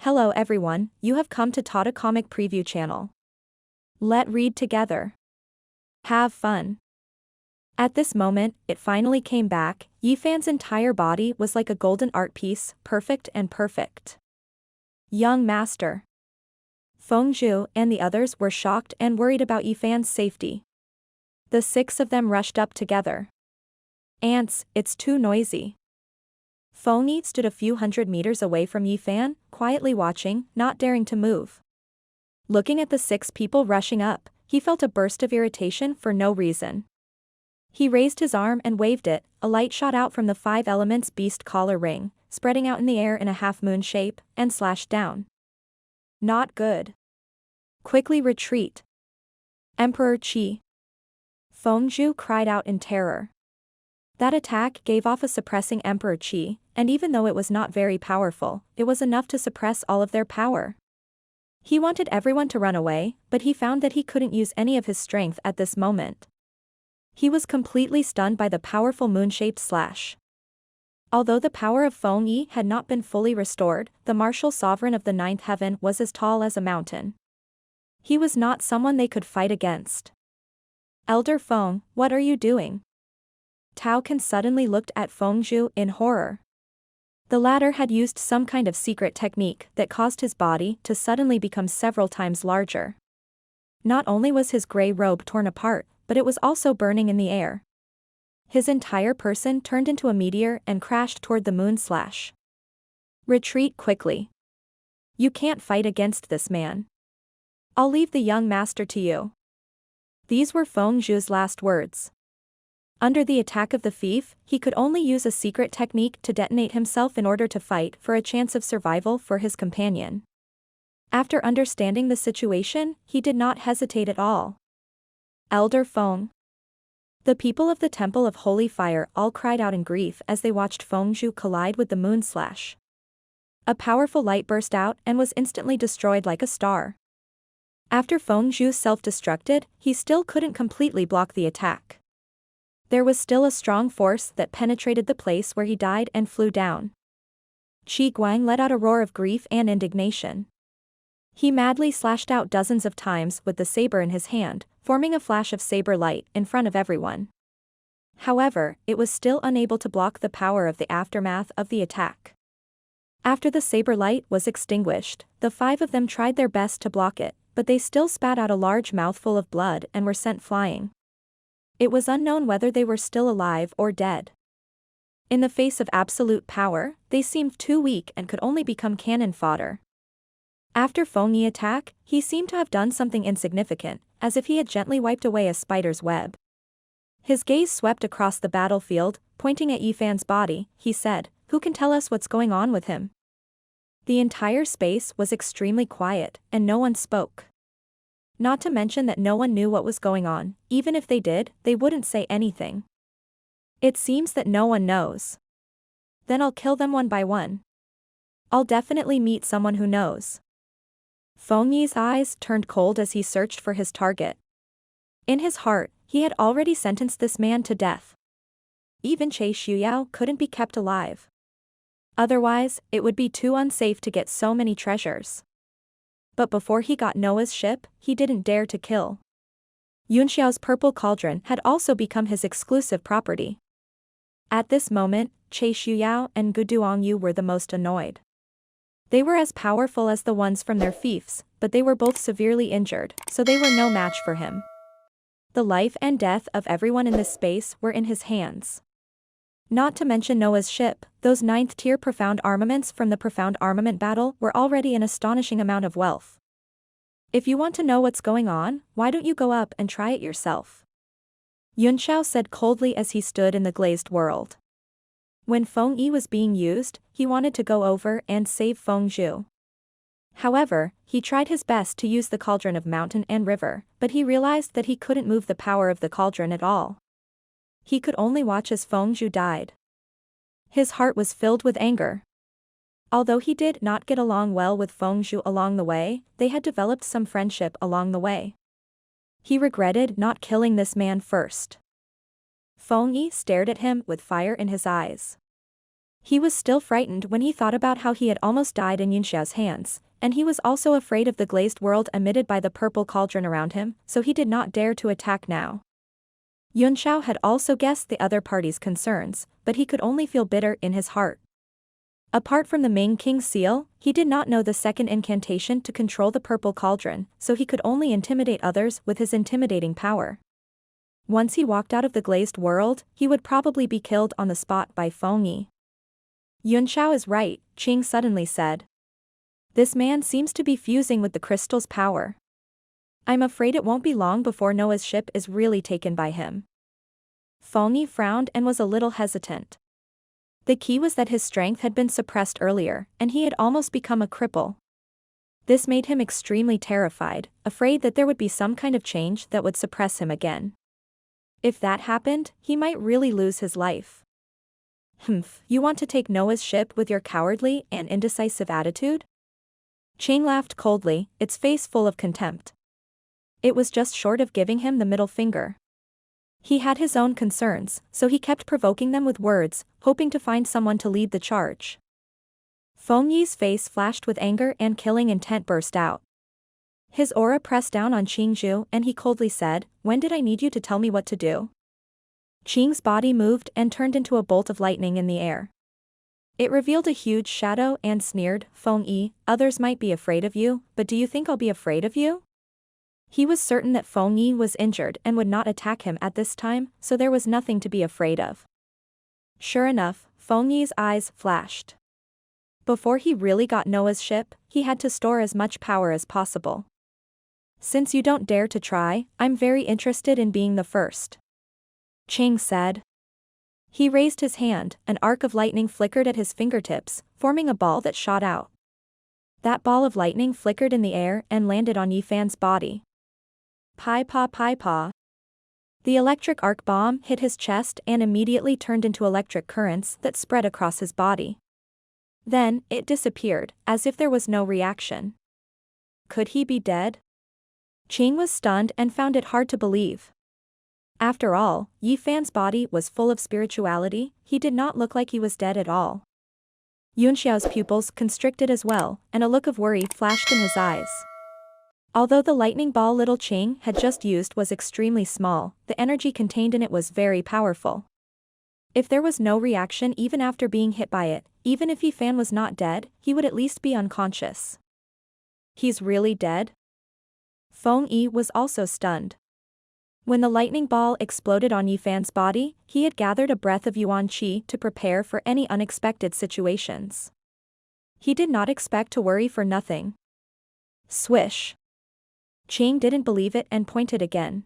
Hello everyone, you have come to Tata Comic Preview channel. Let read together. Have fun. At this moment, it finally came back. Yifan's entire body was like a golden art piece, perfect and perfect. Young master. Fengzhu and the others were shocked and worried about Yifan's safety. The six of them rushed up together. Ants, it's too noisy. Fengyi stood a few hundred meters away from Yifan, quietly watching, not daring to move. Looking at the six people rushing up, he felt a burst of irritation for no reason. He raised his arm and waved it. A light shot out from the five elements beast collar ring, spreading out in the air in a half-moon shape, and slashed down. Not good. Quickly retreat. Emperor Qi. Fengzhu cried out in terror. That attack gave off a suppressing Emperor Qi, and even though it was not very powerful, it was enough to suppress all of their power. He wanted everyone to run away, but he found that he couldn't use any of his strength at this moment. He was completely stunned by the powerful moon-shaped slash. Although the power of Fengyi had not been fully restored, the martial sovereign of the ninth heaven was as tall as a mountain. He was not someone they could fight against. Elder Feng, what are you doing? Tao Can suddenly looked at Fengzhu in horror. The latter had used some kind of secret technique that caused his body to suddenly become several times larger. Not only was his gray robe torn apart, but it was also burning in the air. His entire person turned into a meteor and crashed toward the moon slash. Retreat quickly. You can't fight against this man. I'll leave the young master to you. These were Fengzhu's last words. Under the attack of the thief, he could only use a secret technique to detonate himself in order to fight for a chance of survival for his companion. After understanding the situation, he did not hesitate at all. Elder Feng. The people of the Temple of Holy Fire all cried out in grief as they watched Fengzhu collide with the moon slash. A powerful light burst out and was instantly destroyed like a star. After Fengzhu self-destructed, he still couldn't completely block the attack. There was still a strong force that penetrated the place where he died and flew down. Qi Guang let out a roar of grief and indignation. He madly slashed out dozens of times with the saber in his hand, forming a flash of saber light in front of everyone. However, it was still unable to block the power of the aftermath of the attack. After the saber light was extinguished, the five of them tried their best to block it, but they still spat out a large mouthful of blood and were sent flying. It was unknown whether they were still alive or dead. In the face of absolute power, they seemed too weak and could only become cannon fodder. After Fengyi attack, he seemed to have done something insignificant, as if he had gently wiped away a spider's web. His gaze swept across the battlefield, pointing at Yifan's body. He said, "Who can tell us what's going on with him?" The entire space was extremely quiet, and no one spoke. Not to mention that no one knew what was going on. Even if they did, they wouldn't say anything. It seems that no one knows. Then I'll kill them one by one. I'll definitely meet someone who knows. Fengyi's eyes turned cold as he searched for his target. In his heart, he had already sentenced this man to death. Even Che Shuyao couldn't be kept alive. Otherwise, it would be too unsafe to get so many treasures. But before he got Noah's ship, he didn't dare to kill. Yunxiao's purple cauldron had also become his exclusive property. At this moment, Che Shuyao and Gu Duangyu were the most annoyed. They were as powerful as the ones from their fiefs, but they were both severely injured, so they were no match for him. The life and death of everyone in this space were in his hands. Not to mention Noah's ship, those 9th-tier profound armaments from the profound armament battle were already an astonishing amount of wealth. If you want to know what's going on, why don't you go up and try it yourself? Yunxiao said coldly as he stood in the glazed world. When Fengyi was being used, he wanted to go over and save Fengzhu. However, he tried his best to use the cauldron of mountain and river, but he realized that he couldn't move the power of the cauldron at all. He could only watch as Fengzhu died. His heart was filled with anger. Although he did not get along well with Fengzhu along the way, they had developed some friendship along the way. He regretted not killing this man first. Fengyi stared at him with fire in his eyes. He was still frightened when he thought about how he had almost died in Yunxiao's hands, and he was also afraid of the glazed world emitted by the purple cauldron around him, so he did not dare to attack now. Yunxiao had also guessed the other party's concerns, but he could only feel bitter in his heart. Apart from the Ming King's seal, he did not know the second incantation to control the purple cauldron, so he could only intimidate others with his intimidating power. Once he walked out of the glazed world, he would probably be killed on the spot by Feiyang. Yunxiao is right, Qing suddenly said. This man seems to be fusing with the crystal's power. I'm afraid it won't be long before Noah's ship is really taken by him. Feiyang frowned and was a little hesitant. The key was that his strength had been suppressed earlier, and he had almost become a cripple. This made him extremely terrified, afraid that there would be some kind of change that would suppress him again. If that happened, he might really lose his life. You want to take Noah's ship with your cowardly and indecisive attitude? Qing laughed coldly, its face full of contempt. It was just short of giving him the middle finger. He had his own concerns, so he kept provoking them with words, hoping to find someone to lead the charge. Feiyang's face flashed with anger and killing intent burst out. His aura pressed down on Qingzhu and he coldly said, "When did I need you to tell me what to do?" Qing's body moved and turned into a bolt of lightning in the air. It revealed a huge shadow and sneered, "Feiyang, others might be afraid of you, but do you think I'll be afraid of you?" He was certain that Feiyang was injured and would not attack him at this time, so there was nothing to be afraid of. Sure enough, Feiyang's eyes flashed. Before he really got Noah's ship, he had to store as much power as possible. Since you don't dare to try, I'm very interested in being the first. Qing said. He raised his hand, an arc of lightning flickered at his fingertips, forming a ball that shot out. That ball of lightning flickered in the air and landed on Yifan's body. Pai pa. The electric arc bomb hit his chest and immediately turned into electric currents that spread across his body. Then, it disappeared, as if there was no reaction. Could he be dead? Qing was stunned and found it hard to believe. After all, Yifan's body was full of spirituality, he did not look like he was dead at all. Yunxiao's pupils constricted as well, and a look of worry flashed in his eyes. Although the lightning ball little Qing had just used was extremely small, the energy contained in it was very powerful. If there was no reaction even after being hit by it, even if Yifan was not dead, he would at least be unconscious. He's really dead? Feiyang was also stunned. When the lightning ball exploded on Yifan's body, he had gathered a breath of Yuan Qi to prepare for any unexpected situations. He did not expect to worry for nothing. Swish. Qing didn't believe it and pointed again.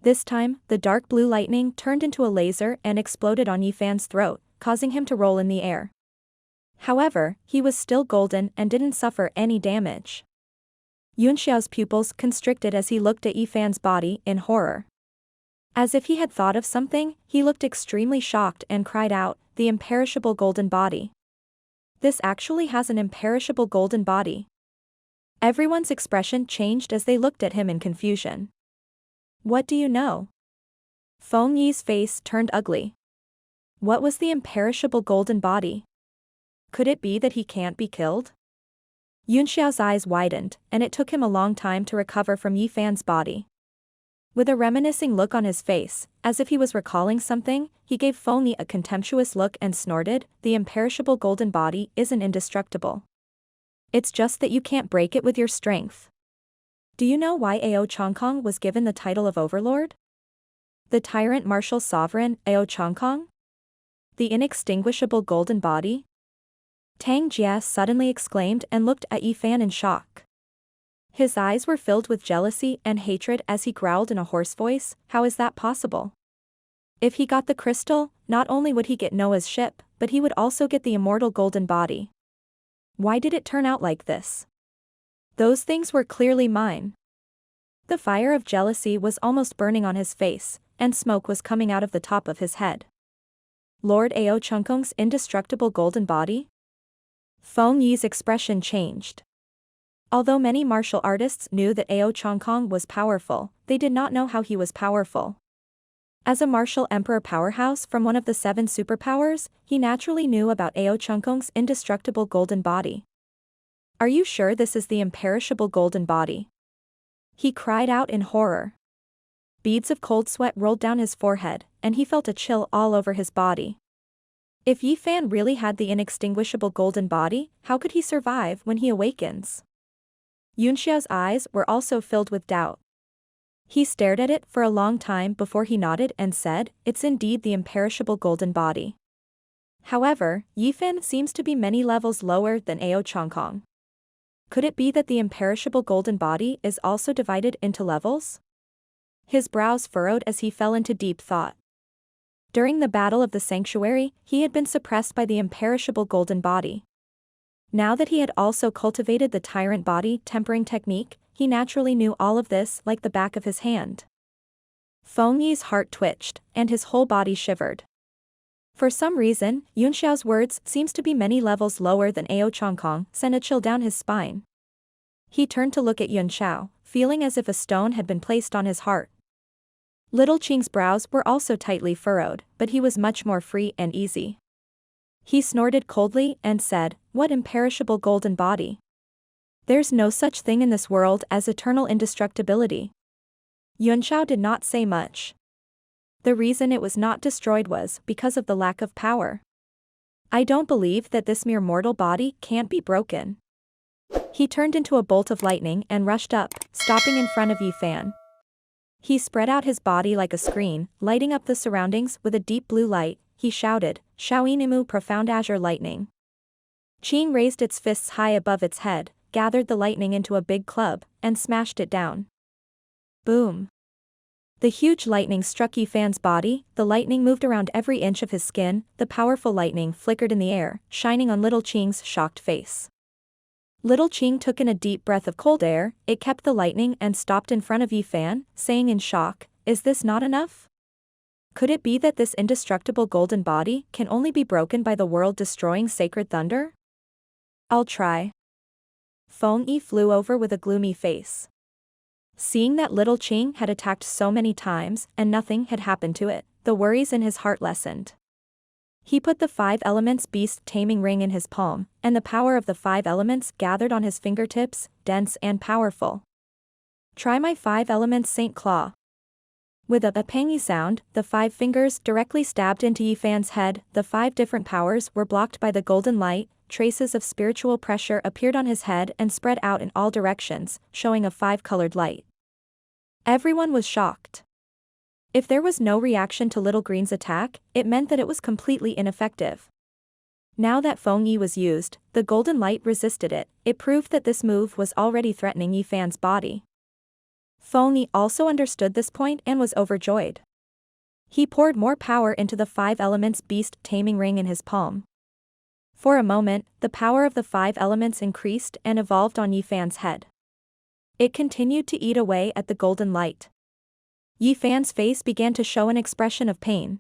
This time, the dark blue lightning turned into a laser and exploded on Yifan's throat, causing him to roll in the air. However, he was still golden and didn't suffer any damage. Yunxiao's pupils constricted as he looked at Yifan's body in horror. As if he had thought of something, he looked extremely shocked and cried out, "The imperishable golden body. This actually has an imperishable golden body." Everyone's expression changed as they looked at him in confusion. What do you know? Feiyang's face turned ugly. What was the imperishable golden body? Could it be that he can't be killed? Yunxiao's eyes widened, and it took him a long time to recover from Yifan's body. With a reminiscing look on his face, as if he was recalling something, he gave Feiyang a contemptuous look and snorted, "The imperishable golden body isn't indestructible. It's just that you can't break it with your strength." Do you know why Ao Chongkong was given the title of Overlord? The tyrant martial sovereign, Ao Chongkong? The inextinguishable golden body? Tang Jia suddenly exclaimed and looked at Yifan in shock. His eyes were filled with jealousy and hatred as he growled in a hoarse voice, "How is that possible? If he got the crystal, not only would he get Noah's ship, but he would also get the immortal golden body. Why did it turn out like this? Those things were clearly mine." The fire of jealousy was almost burning on his face, and smoke was coming out of the top of his head. Lord Ao Chongkong's indestructible golden body? Feiyang's expression changed. Although many martial artists knew that Ao Chongkong was powerful, they did not know how he was powerful. As a martial emperor powerhouse from one of the 7 superpowers, he naturally knew about Ao Chungkong's indestructible golden body. "Are you sure this is the imperishable golden body?" he cried out in horror. Beads of cold sweat rolled down his forehead, and he felt a chill all over his body. If Yi Fan really had the inextinguishable golden body, how could he survive when he awakens? Yunxiao's eyes were also filled with doubt. He stared at it for a long time before he nodded and said, "It's indeed the imperishable golden body." However, Yi Fan seems to be many levels lower than Ao Chongkong. Could it be that the imperishable golden body is also divided into levels? His brows furrowed as he fell into deep thought. During the Battle of the Sanctuary, he had been suppressed by the imperishable golden body. Now that he had also cultivated the tyrant body tempering technique, he naturally knew all of this like the back of his hand. Feng Yi's heart twitched, and his whole body shivered. For some reason, Yunxiao's words seems to be many levels lower than Ao Chongkong sent a chill down his spine. He turned to look at Yunxiao, feeling as if a stone had been placed on his heart. Little Qing's brows were also tightly furrowed, but he was much more free and easy. He snorted coldly and said, "What imperishable golden body? There's no such thing in this world as eternal indestructibility." Yunxiao did not say much. The reason it was not destroyed was because of the lack of power. "I don't believe that this mere mortal body can't be broken." He turned into a bolt of lightning and rushed up, stopping in front of Yi Fan. He spread out his body like a screen, lighting up the surroundings with a deep blue light. He shouted, "Shaoinimu profound azure lightning." Qing raised its fists high above its head, gathered the lightning into a big club, and smashed it down. Boom. The huge lightning struck Yi Fan's body, the lightning moved around every inch of his skin, the powerful lightning flickered in the air, shining on little Qing's shocked face. Little Qing took in a deep breath of cold air, it kept the lightning and stopped in front of Yi Fan, saying in shock, "Is this not enough? Could it be that this indestructible golden body can only be broken by the world-destroying sacred thunder? I'll try." Feng Yi flew over with a gloomy face. Seeing that little Qing had attacked so many times and nothing had happened to it, the worries in his heart lessened. He put the 5 elements beast taming ring in his palm, and the power of the 5 elements gathered on his fingertips, dense and powerful. "Try my 5 elements Saint Claw." With a pangy sound, the 5 fingers directly stabbed into Yi Fan's head, the 5 different powers were blocked by the golden light, traces of spiritual pressure appeared on his head and spread out in all directions, showing a 5-colored light. Everyone was shocked. If there was no reaction to Little Green's attack, it meant that it was completely ineffective. Now that Feng Yi was used, the golden light resisted it, it proved that this move was already threatening Yi Fan's body. Feng Yi also understood this point and was overjoyed. He poured more power into the 5 elements beast taming ring in his palm. For a moment, the power of the 5 elements increased and evolved on Yi Fan's head. It continued to eat away at the golden light. Yi Fan's face began to show an expression of pain.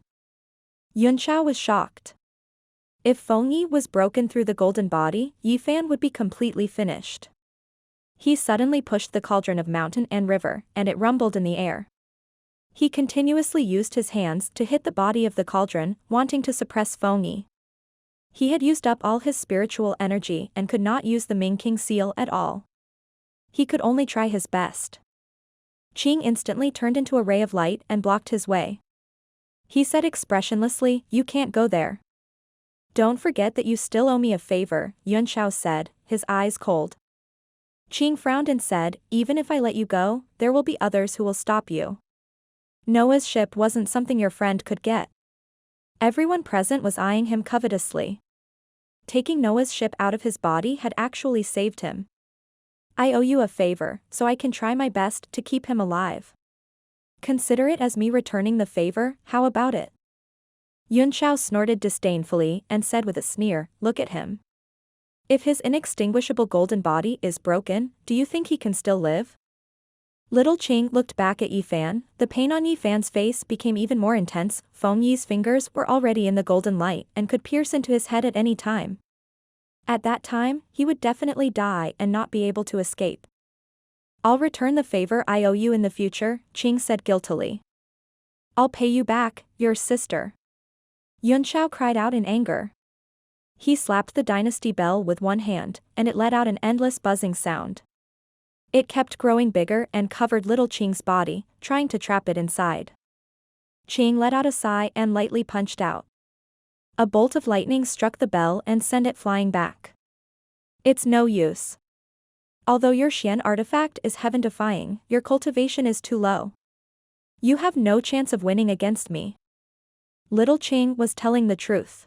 Yunxiao was shocked. If Feng Yi was broken through the golden body, Yi Fan would be completely finished. He suddenly pushed the cauldron of mountain and river, and it rumbled in the air. He continuously used his hands to hit the body of the cauldron, wanting to suppress Feng Yi. He had used up all his spiritual energy and could not use the Ming King seal at all. He could only try his best. Qing instantly turned into a ray of light and blocked his way. He said expressionlessly, "You can't go there." "Don't forget that you still owe me a favor," Yunxiao said, his eyes cold. Qing frowned and said, "Even if I let you go, there will be others who will stop you. Noah's ship wasn't something your friend could get." Everyone present was eyeing him covetously. Taking Noah's ship out of his body had actually saved him. "I owe you a favor, so I can try my best to keep him alive. Consider it as me returning the favor, how about it?" Yunxiao snorted disdainfully and said with a sneer, "Look at him. If his inextinguishable golden body is broken, do you think he can still live?" Little Qing looked back at Yi Fan, the pain on Yi Fan's face became even more intense. Feng Yi's fingers were already in the golden light and could pierce into his head at any time. At that time, he would definitely die and not be able to escape. "I'll return the favor I owe you in the future," Qing said guiltily. I'll pay you back, your sister. Yunxiao cried out in anger. He slapped the dynasty bell with one hand, and it let out an endless buzzing sound. It kept growing bigger and covered little Qing's body, trying to trap it inside. Qing let out a sigh and lightly punched out. A bolt of lightning struck the bell and sent it flying back. It's no use. Although your Xian artifact is heaven-defying, your cultivation is too low. You have no chance of winning against me. Little Qing was telling the truth.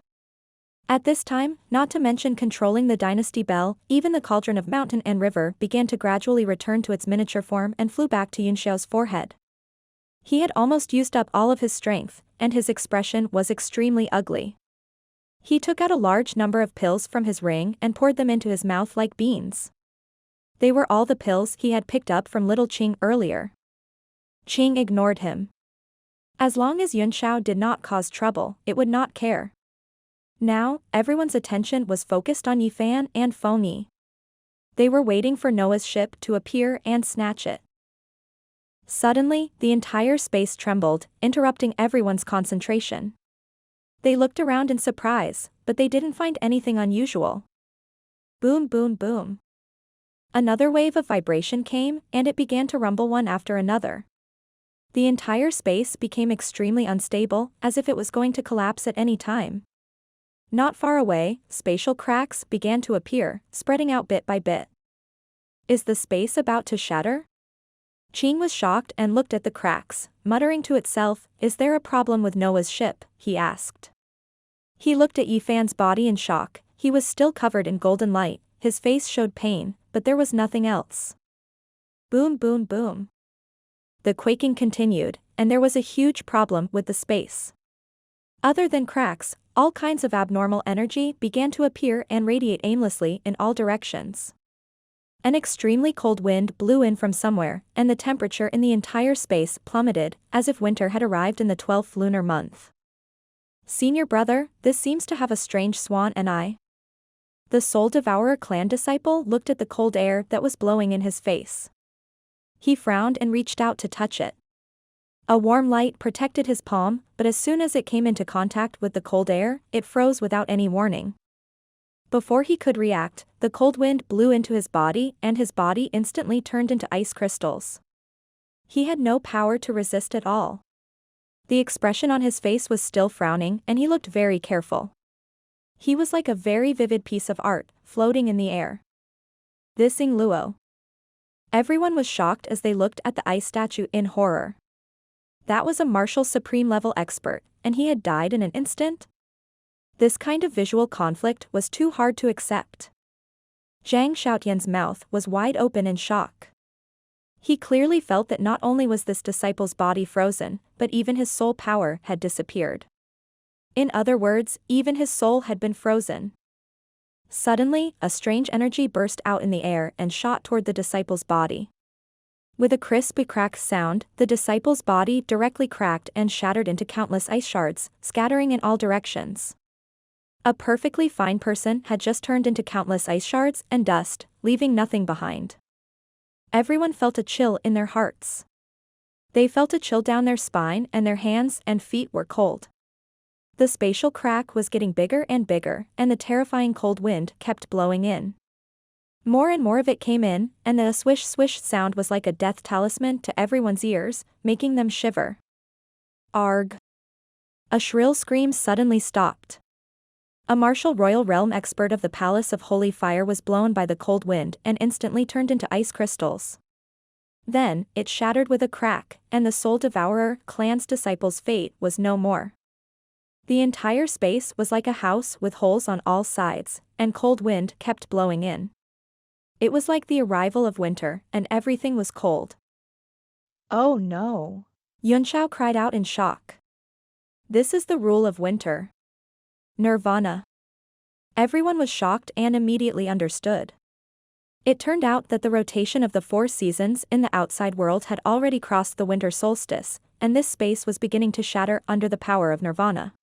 At this time, not to mention controlling the dynasty bell, even the cauldron of mountain and river began to gradually return to its miniature form and flew back to Yunxiao's forehead. He had almost used up all of his strength, and his expression was extremely ugly. He took out a large number of pills from his ring and poured them into his mouth like beans. They were all the pills he had picked up from little Qing earlier. Qing ignored him. As long as Yunxiao did not cause trouble, it would not care. Now, everyone's attention was focused on Yifan and Fengyi. They were waiting for Noah's ship to appear and snatch it. Suddenly, the entire space trembled, interrupting everyone's concentration. They looked around in surprise, but they didn't find anything unusual. Boom, boom, boom. Another wave of vibration came, and it began to rumble one after another. The entire space became extremely unstable, as if it was going to collapse at any time. Not far away, spatial cracks began to appear, spreading out bit by bit. Is the space about to shatter? Qing was shocked and looked at the cracks, muttering to itself, "Is there a problem with Noah's ship?" he asked. He looked at Yifan's body in shock. He was still covered in golden light, his face showed pain, but there was nothing else. Boom, boom, boom. The quaking continued, and there was a huge problem with the space. Other than cracks, all kinds of abnormal energy began to appear and radiate aimlessly in all directions. An extremely cold wind blew in from somewhere, and the temperature in the entire space plummeted, as if winter had arrived in the 12th lunar month. Senior brother, this seems to have a strange swan and eye. The Soul Devourer clan disciple looked at the cold air that was blowing in his face. He frowned and reached out to touch it. A warm light protected his palm, but as soon as it came into contact with the cold air, it froze without any warning. Before he could react, the cold wind blew into his body and his body instantly turned into ice crystals. He had no power to resist at all. The expression on his face was still frowning and he looked very careful. He was like a very vivid piece of art, floating in the air. This Ing Luo. Everyone was shocked as they looked at the ice statue in horror. That was a martial supreme level expert, and he had died in an instant? This kind of visual conflict was too hard to accept. Zhang Xiaotian's mouth was wide open in shock. He clearly felt that not only was this disciple's body frozen, but even his soul power had disappeared. In other words, even his soul had been frozen. Suddenly, a strange energy burst out in the air and shot toward the disciple's body. With a crispy crack sound, the disciple's body directly cracked and shattered into countless ice shards, scattering in all directions. A perfectly fine person had just turned into countless ice shards and dust, leaving nothing behind. Everyone felt a chill in their hearts. They felt a chill down their spine and their hands and feet were cold. The spatial crack was getting bigger and bigger, and the terrifying cold wind kept blowing in. More and more of it came in, and the swish-swish sound was like a death talisman to everyone's ears, making them shiver. Arg! A shrill scream suddenly stopped. A martial royal realm expert of the Palace of Holy Fire was blown by the cold wind and instantly turned into ice crystals. Then, it shattered with a crack, and the Soul Devourer clan's disciple's fate was no more. The entire space was like a house with holes on all sides, and cold wind kept blowing in. It was like the arrival of winter, and everything was cold. Oh no! Yunxiao cried out in shock. This is the rule of winter. Nirvana. Everyone was shocked and immediately understood. It turned out that the rotation of the 4 seasons in the outside world had already crossed the winter solstice, and this space was beginning to shatter under the power of nirvana.